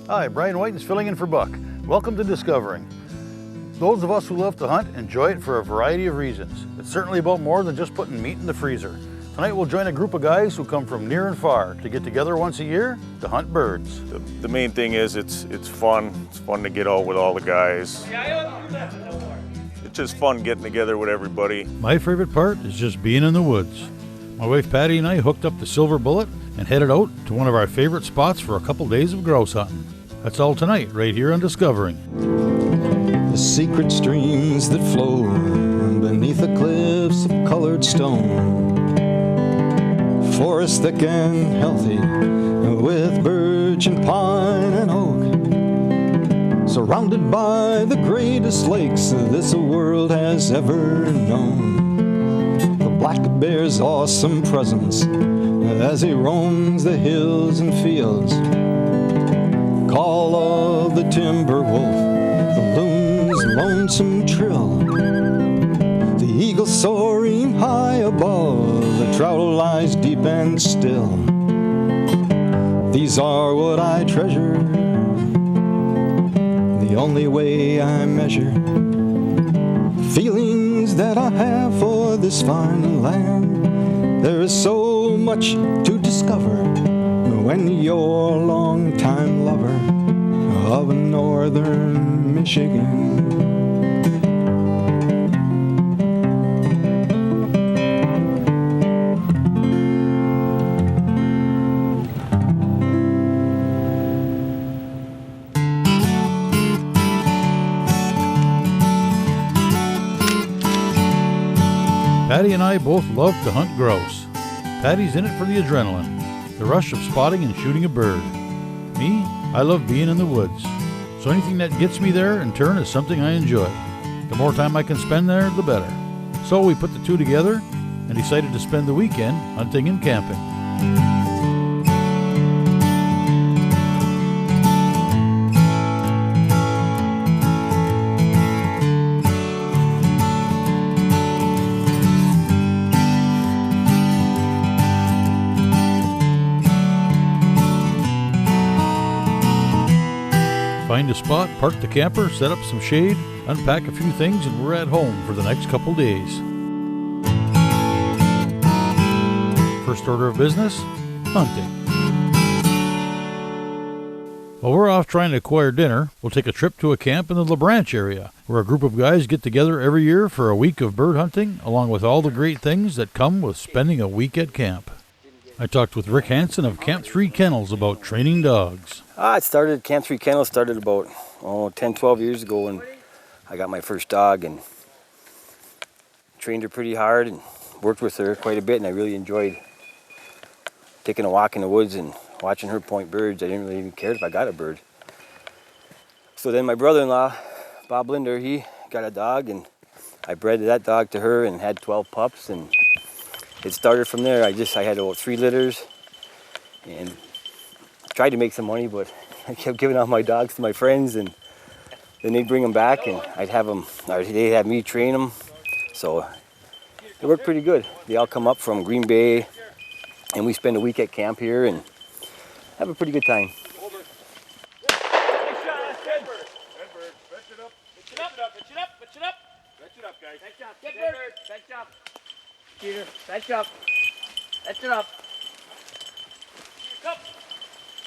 Hi, Brian White is filling in for Buck. Welcome to Discovering. Those of us who love to hunt enjoy it for a variety of reasons. It's certainly about more than just putting meat in the freezer. Tonight we'll join a group of guys who come from near and far to get together once a year to hunt birds. The main thing is it's fun. It's fun to get out with all the guys. It's just fun getting together with everybody. My favorite part is just being in the woods. My wife Patty and I hooked up the Silver Bullet and headed out to one of our favorite spots for a couple days of grouse hunting. That's all tonight, right here on Discovering. The secret streams that flow beneath the cliffs of colored stone. Forest thick and healthy with birch and pine and oak. Surrounded by the greatest lakes this world has ever known. The black bear's awesome presence as he roams the hills and fields. Call of the timber wolf, the loon's lonesome trill, the eagle soaring high above, the trout lies deep and still. These are what I treasure, the only way I measure feelings that I have for this fine land. There is so much to discover when you're a long-time lover of northern Michigan. Patty and I both love to hunt grouse. Patty's in it for the adrenaline, the rush of spotting and shooting a bird. Me, I love being in the woods. So anything that gets me there in turn is something I enjoy. The more time I can spend there, the better. So we put the two together and decided to spend the weekend hunting and camping. Find a spot, park the camper, set up some shade, unpack a few things, and we're at home for the next couple days. First order of business, hunting. While we're off trying to acquire dinner, we'll take a trip to a camp in the LaBranch area, where a group of guys get together every year for a week of bird hunting, along with all the great things that come with spending a week at camp. I talked with Rick Hansen of Camp 3 Kennels about training dogs. Camp 3 Kennels started about 10, 12 years ago when I got my first dog and trained her pretty hard and worked with her quite a bit, and I really enjoyed taking a walk in the woods and watching her point birds. I didn't really even care if I got a bird. So then my brother-in-law, Bob Linder, he got a dog, and I bred that dog to her and had 12 pups, and it started from there. I had about 3 litters and tried to make some money, but I kept giving out my dogs to my friends, and then they'd bring them back and I'd have them, or they'd have me train them. So it worked pretty good. They all come up from Green Bay and we spend a week at camp here and have a pretty good time. Peter, back up. That's it up. Come.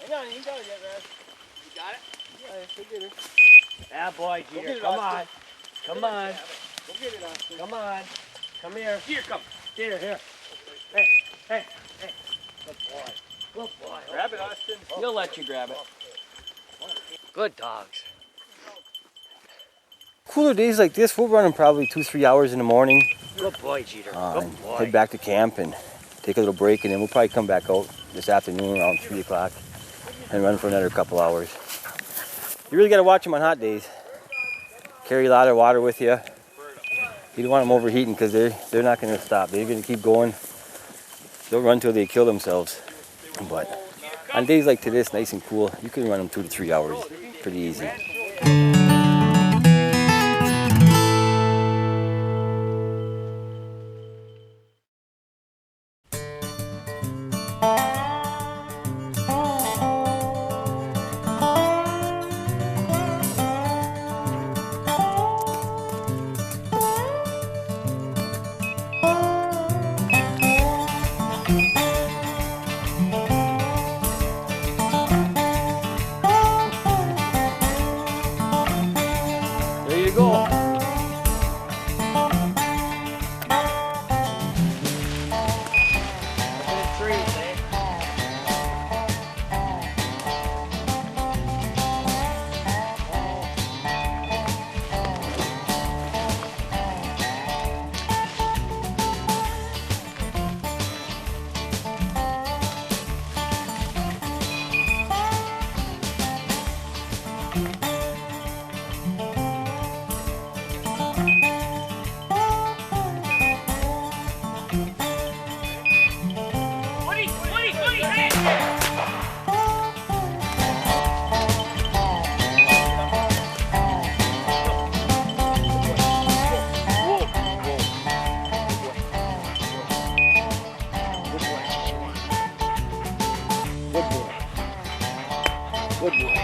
Hang on, you got it yet, man. You got it? Yeah, go get it. Yeah, boy, Peter. Come on. Come on. Go get it, Austin. Come on. Come here. Here, come. Peter, here. Hey, hey, hey. Good boy. Good boy. Grab it, Austin. He'll let you grab it. Good dogs. Cooler days like this, we're running probably 2-3 hours in the morning. Good boy, Jeter. Good boy. Head back to camp and take a little break, and then we'll probably come back out this afternoon around 3 o'clock and run for another couple hours. You really got to watch them on hot days. Carry a lot of water with you. You don't want them overheating because they're not going to stop. They're going to keep going. They'll run till they kill themselves. But on days like this, nice and cool, you can run them 2 to 3 hours pretty easy. Good boy.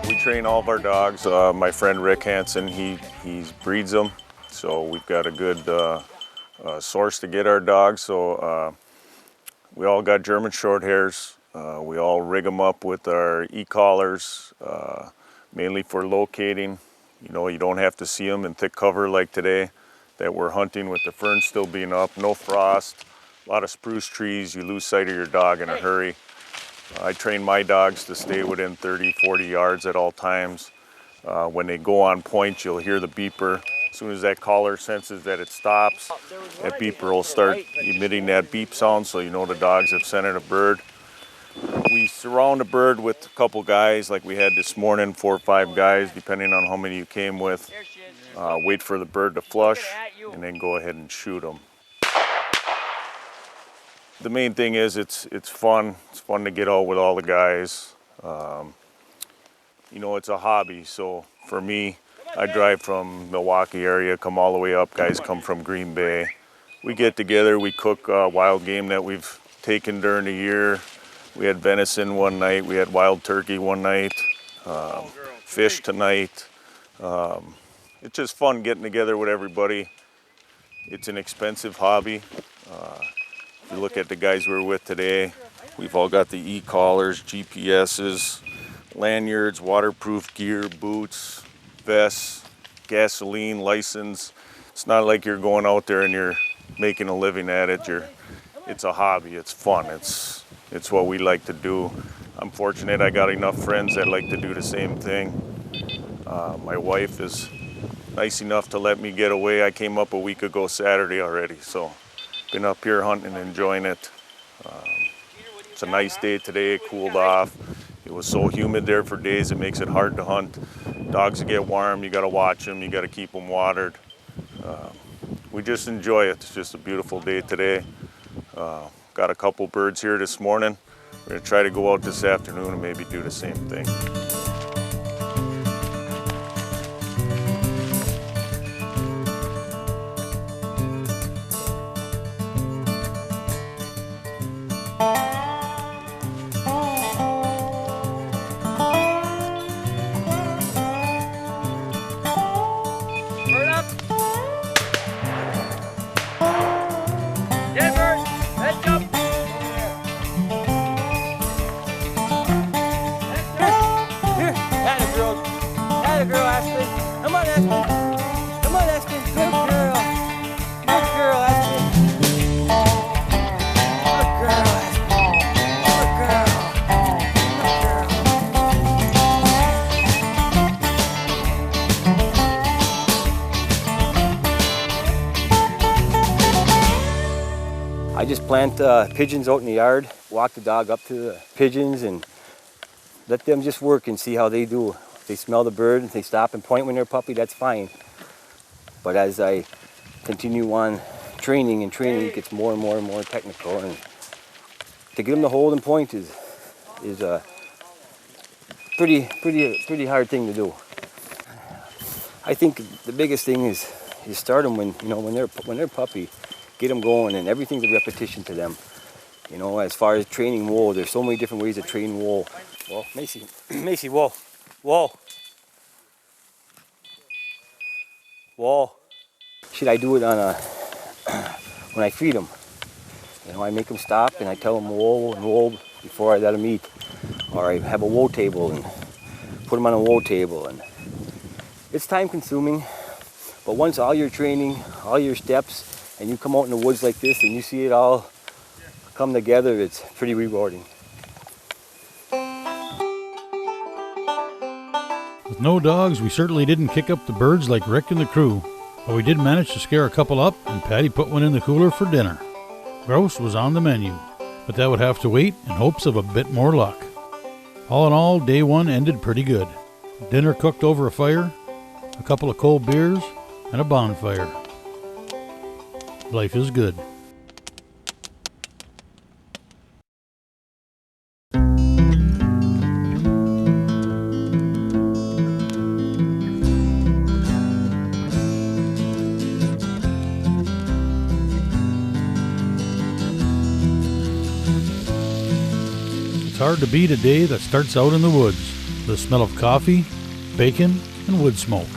We train all of our dogs. My friend Rick Hansen, he breeds them, so we've got a good source to get our dogs. So we all got German short hairs. We all rig them up with our e-collars, mainly for locating. You know, you don't have to see them in thick cover like today that we're hunting with the ferns still being up, no frost, a lot of spruce trees. You lose sight of your dog in a hurry. I train my dogs to stay within 30, 40 yards at all times. When they go on point, you'll hear the beeper. As soon as that collar senses that it stops, that beeper will start emitting that beep sound, so you know the dogs have scented a bird. We surround a bird with a couple guys like we had this morning, 4 or 5 guys, depending on how many you came with. Wait for the bird to flush, and then go ahead and shoot them. The main thing is it's fun. It's fun to get out with all the guys. You know, it's a hobby. So for me, I drive from Milwaukee area, come all the way up. Guys come from Green Bay. We get together, we cook wild game that we've taken during the year. We had venison one night, we had wild turkey one night, fish tonight. It's just fun getting together with everybody. It's an expensive hobby. If you look at the guys we're with today, we've all got the e-collars, GPSs, lanyards, waterproof gear, boots, vests, gasoline, license. It's not like you're going out there and you're making a living at it. It's a hobby, it's fun, it's what we like to do. I'm fortunate I got enough friends that like to do the same thing. My wife is nice enough to let me get away. I came up a week ago Saturday already, so been up here hunting and enjoying it. It's a nice day today, it cooled off. It was so humid there for days, it makes it hard to hunt. Dogs get warm, you gotta watch them, you gotta keep them watered. We just enjoy it. It's just a beautiful day today. Got a couple birds here this morning. We're gonna try to go out this afternoon and maybe do the same thing. I just plant pigeons out in the yard, walk the dog up to the pigeons and let them just work and see how they do. If they smell the bird and they stop and point when they're a puppy, that's fine. But as I continue on training, it gets more and more and more technical, and to get them to hold and point is a pretty hard thing to do. I think the biggest thing is start them when they're a puppy. Get them going, and everything's a repetition to them. You know, as far as training wool, there's so many different ways to train wool. Well, Macy, wool. Should I do it on when I feed them? You know, I make them stop and I tell them wool before I let them eat. Or I have a wool table and put them on a wool table. And it's time consuming, but once all your training, all your steps, and you come out in the woods like this and you see it all come together, it's pretty rewarding. With no dogs, we certainly didn't kick up the birds like Rick and the crew, but we did manage to scare a couple up, and Patty put one in the cooler for dinner. Grouse was on the menu, but that would have to wait in hopes of a bit more luck. All in all, day one ended pretty good. Dinner cooked over a fire, a couple of cold beers, and a bonfire. Life is good. hard to beat a day that starts out in the woods. The smell of coffee, bacon, and wood smoke.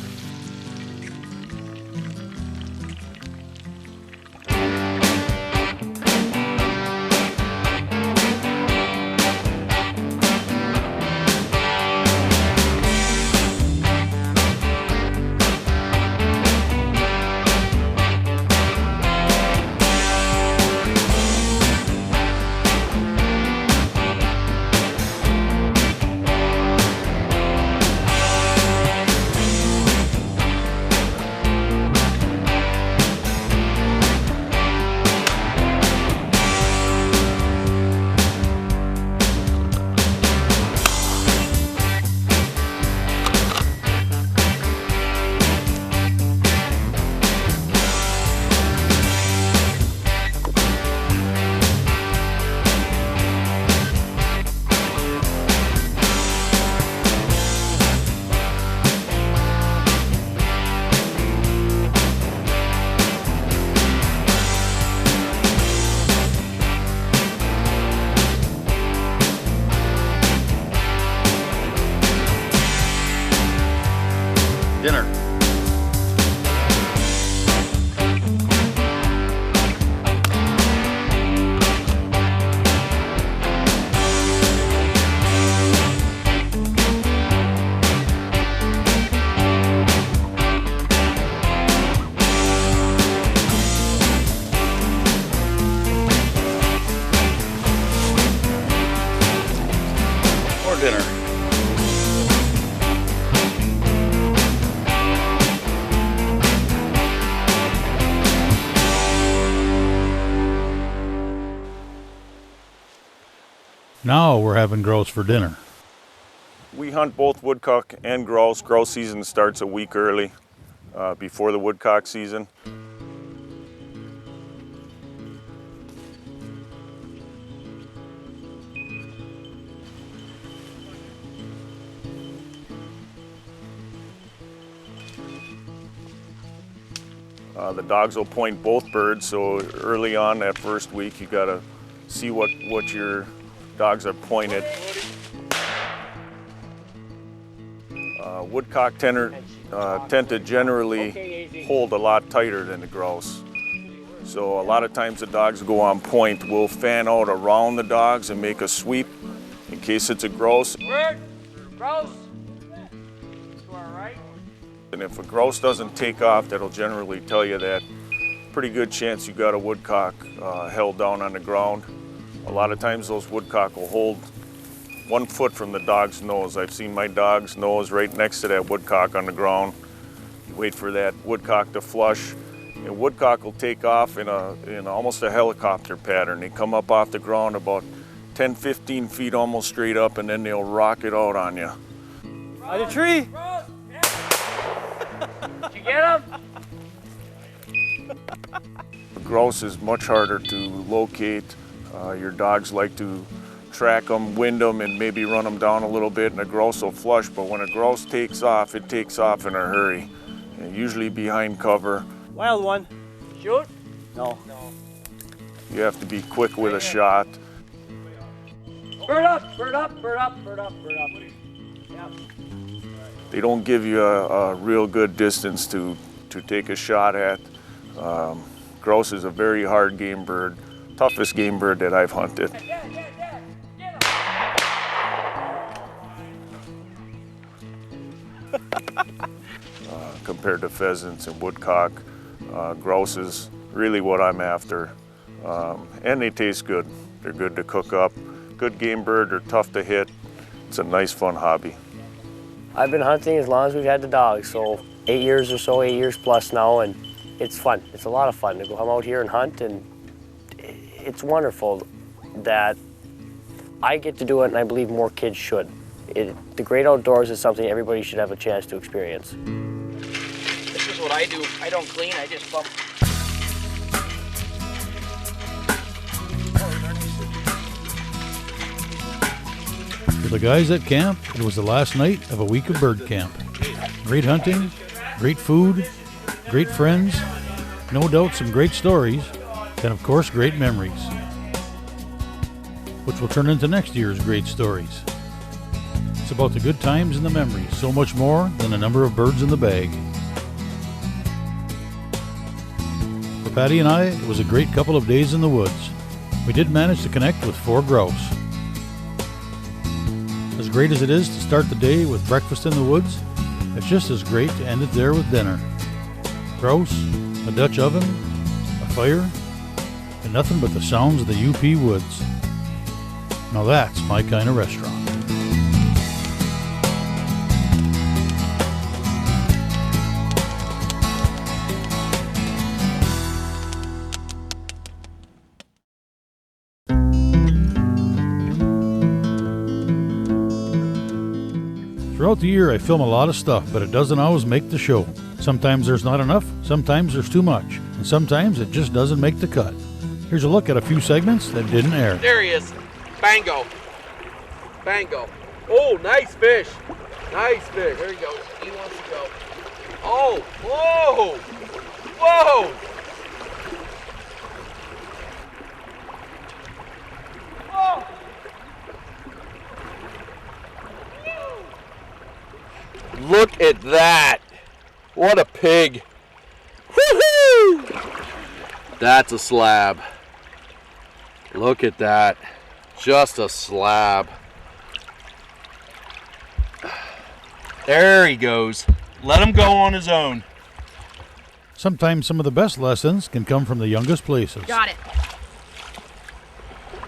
Dinner. Or dinner. Now we're having grouse for dinner. We hunt both woodcock and grouse. Grouse season starts a week early, before the woodcock season. The dogs will point both birds, so early on that first week you gotta see what your dogs are pointed. Woodcock tend to generally hold a lot tighter than the grouse. So a lot of times the dogs go on point. We'll fan out around the dogs and make a sweep in case it's a grouse. Grouse. To our right. And if a grouse doesn't take off, that'll generally tell you that pretty good chance you got a woodcock held down on the ground. A lot of times those woodcock will hold 1 foot from the dog's nose. I've seen my dog's nose right next to that woodcock on the ground. You wait for that woodcock to flush, and woodcock will take off in almost a helicopter pattern. They come up off the ground about 10, 15 feet almost straight up, and then they'll rock it out on you. On the tree. Did you get him? A grouse is much harder to locate. Your dogs like to track them, wind them, and maybe run them down a little bit, and a grouse will flush. But when a grouse takes off, it takes off in a hurry, and usually behind cover. Wild one. Shoot? No. You have to be quick with a shot. Bird up, bird up, bird up, bird up, bird up. Yep. They don't give you a real good distance to take a shot at. Grouse is a very hard game bird, toughest game bird that I've hunted. Compared to pheasants and woodcock, grouse is really what I'm after. And they taste good. They're good to cook up. Good game bird, they're tough to hit. It's a nice, fun hobby. I've been hunting as long as we've had the dogs, so 8 years or so, 8 years plus now, and it's fun. It's a lot of fun to come out here and hunt, and it's wonderful that I get to do it, and I believe more kids should. The great outdoors is something everybody should have a chance to experience. This is what I do. I don't clean, I just bump. For the guys at camp, it was the last night of a week of bird camp. Great hunting, great food, great friends, no doubt some great stories, and of course great memories. which will turn into next year's great stories. It's about the good times and the memories, so much more than the number of birds in the bag. For Patty and I, it was a great couple of days in the woods. We did manage to connect with 4 grouse. As great as it is to start the day with breakfast in the woods, it's just as great to end it there with dinner. Grouse, a Dutch oven, a fire, and nothing but the sounds of the UP woods. Now that's my kind of restaurant. Throughout the year I film a lot of stuff, but it doesn't always make the show. Sometimes there's not enough, sometimes there's too much, and sometimes it just doesn't make the cut. Here's a look at a few segments that didn't air. There he is. Bango. Bango. Oh, nice fish. Nice fish. There he goes. He wants to go. Oh, whoa. Whoa. Look at that. What a pig. Woo-hoo! That's a slab. Look at that. Just a slab. There he goes. Let him go on his own. Sometimes some of the best lessons can come from the youngest places. Got it.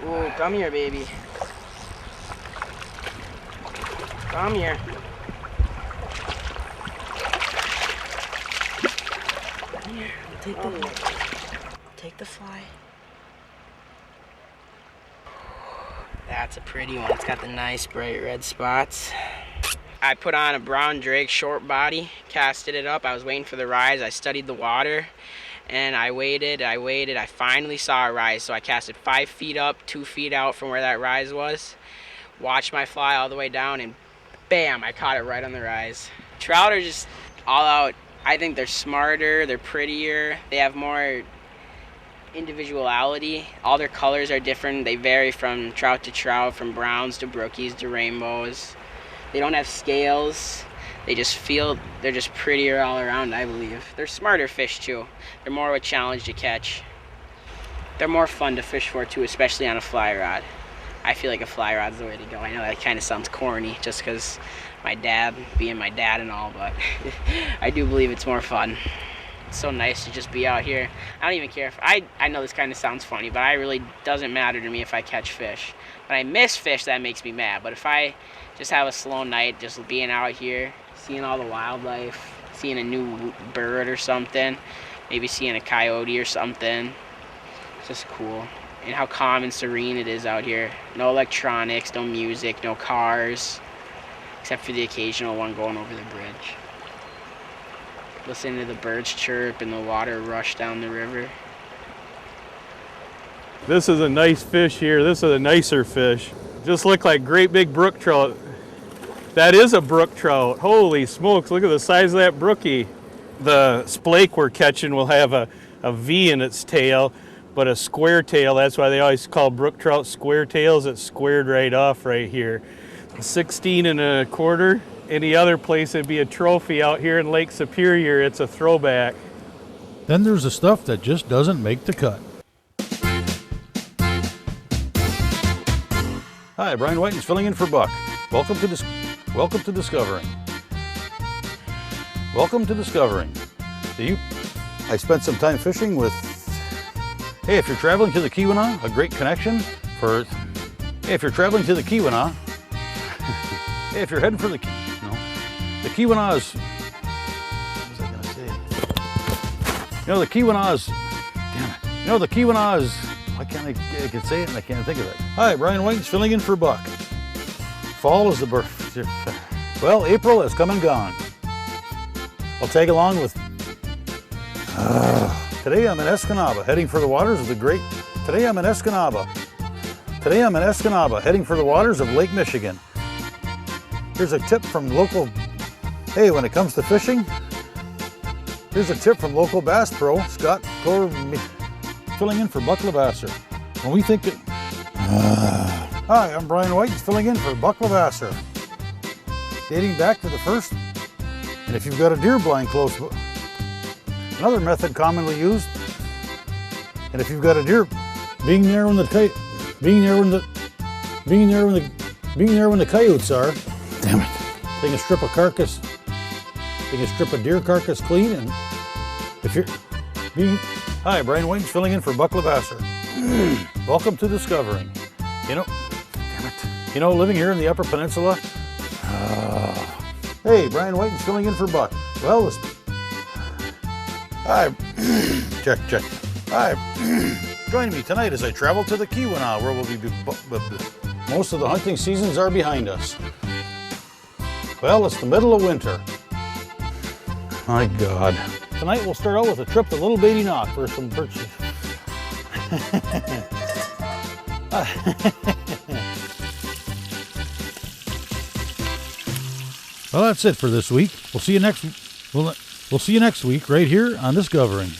Ooh, come here, baby. Come here. Here, take the fly. That's a pretty one. It's got the nice bright red spots. I put on a brown drake short body, casted it up. I was waiting for the rise. I studied the water and I waited. I finally saw a rise. So I casted 5 feet up, 2 feet out from where that rise was. Watched my fly all the way down and bam, I caught it right on the rise. Trout are just all out. I think they're smarter, they're prettier, they have more individuality. All their colors are different. They vary from trout to trout, from browns to brookies to rainbows. They don't have scales. They just feel, they're just prettier all around, I believe. They're smarter fish too. They're more of a challenge to catch. They're more fun to fish for too, especially on a fly rod. I feel like a fly rod's the way to go. I know that kind of sounds corny just because my dad, being my dad and all, but I do believe it's more fun. It's so nice to just be out here. I don't even care if, I know this kind of sounds funny, but it really doesn't matter to me if I catch fish. When I miss fish, that makes me mad. But if I just have a slow night, just being out here, seeing all the wildlife, seeing a new bird or something, maybe seeing a coyote or something, it's just cool. And how calm and serene it is out here. No electronics, no music, no cars, except for the occasional one going over the bridge. Listening to the birds chirp and the water rush down the river. This is a nice fish here. This is a nicer fish. Just look like great big brook trout. That is a brook trout. Holy smokes, look at the size of that brookie. The splake we're catching will have a V in its tail, but a square tail. That's why they always call brook trout square tails. It's squared right off right here. 16 1/4. Any other place it'd be a trophy. Out here in Lake Superior, it's a throwback. Then there's the stuff that just doesn't make the cut. Hi, Brian White is filling in for Buck. Welcome to Discovering. Welcome to Discovering. I spent some time fishing with, hey, if you're traveling to the Keweenaw, a great connection for, hey, if you're traveling to the Keweenaw, hey, if you're heading for the Keweenaw is, what was I gonna say? You know, the Keweenaw is, damn it. You know, the Keweenaw is, why can't I can say it and I can't think of it. Hi, Brian White is filling in for Buck. Fall is the birth. Well, April has come and gone. I'll tag along with, today I'm in Escanaba, heading for the waters of the great, today I'm in Escanaba, heading for the waters of Lake Michigan. Here's a tip from local, hey, when it comes to fishing, here's a tip from local bass pro, Scott Gore, filling in for Buck Lavasser. When we think it, Hi, I'm Brian White, filling in for Buck Lavasser. Dating back to the first, and if you've got a deer blind close, another method commonly used, and if you've got a deer, being there when the coyotes are. Damn it! Take a strip of deer carcass clean, and if you're hi, Brian White, filling in for Buck Lavasser. Welcome to discovering. You know, living here in the Upper Peninsula. Hey, Brian White is filling in for Buck. Well, hi. Check. Hi. Join me tonight as I travel to the Keweenaw, where most of the hunting seasons are behind us. Well, it's the middle of winter. My God. Tonight we'll start out with a trip to Little Beatty Knock for some purchases. Well, that's it for this week. We'll see you next week right here on Discovering.